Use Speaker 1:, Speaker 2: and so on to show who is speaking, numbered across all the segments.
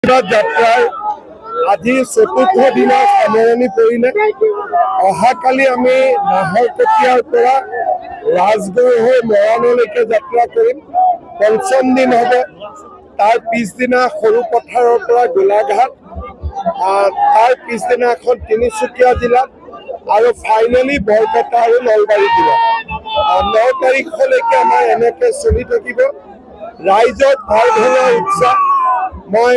Speaker 1: গুজৰাট যাত্ৰাৰ আজি চতুৰ্থ দিনৰ সামৰণি পৰিলে। অহাকালি আমি নাহৰকটীয়াৰ পৰা ৰাজগড় হৈ মৰাণলৈকে যাত্ৰা কৰিম। পঞ্চম দিন হ'ব। তাৰ পিছদিনা সৰু পথাৰৰ পৰা গোলাঘাট, তাৰ পিছদিনাখন তিনিচুকীয়া জিলাত আৰু ফাইনেলি বৰপেটা আৰু নলবাৰী জিলাত। 9 তাৰিখলৈকে আমাৰ এনেকৈ চলি থাকিব। ৰাইজৰ ভাল ধৰণৰ উৎসাহ। মই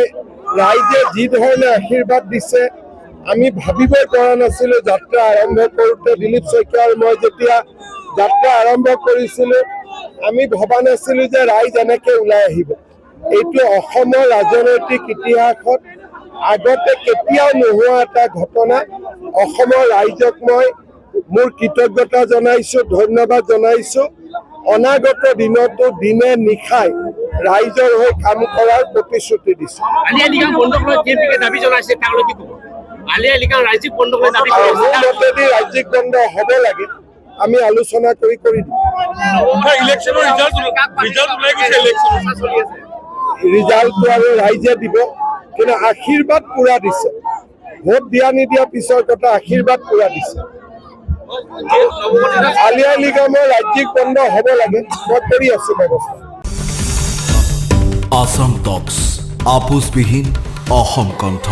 Speaker 1: ৰাইজে যি ধৰণে আশীৰ্বাদ দিছে আমি ভাবিবই পৰা নাছিলোঁ। যাত্ৰা আৰম্ভ কৰোঁতে দিলীপ শইকীয়া আৰু মই যেতিয়া যাত্ৰা আৰম্ভ কৰিছিলোঁ আমি ভবা নাছিলোঁ যে ৰাইজ এনেকৈ ওলাই আহিব। এইটো অসমৰ ৰাজনৈতিক ইতিহাসত আগতে কেতিয়াও নোহোৱা এটা ঘটনা। অসমৰ ৰাইজক মই মোৰ কৃতজ্ঞতা জনাইছোঁ, ধন্যবাদ জনাইছোঁ। অনাগত দিনতো দিনে নিশাই ৰাইজৰ হৈ কাম কৰাৰ প্ৰতিশ্ৰুতি দিছোঁ। ৰাজ্যিক বন্ধ হ'ব লাগে, আমি আলোচনা কৰি দিম। ৰিজাল্টটো আৰু ৰাইজে দিব, কিন্তু আশীৰ্বাদ পুৰা দিছে। ভোট দিয়া নিদিয়া পিছৰ কথা, আশীৰ্বাদ পুৰা দিছে। আলি আই লৃগাঙৰ ৰাজ্যিক বন্ধ হ'ব লাগে, মই কৰি আছোঁ ব্যৱস্থা।
Speaker 2: আসাম টক্স, আপোচবিহীন অসম কণ্ঠ।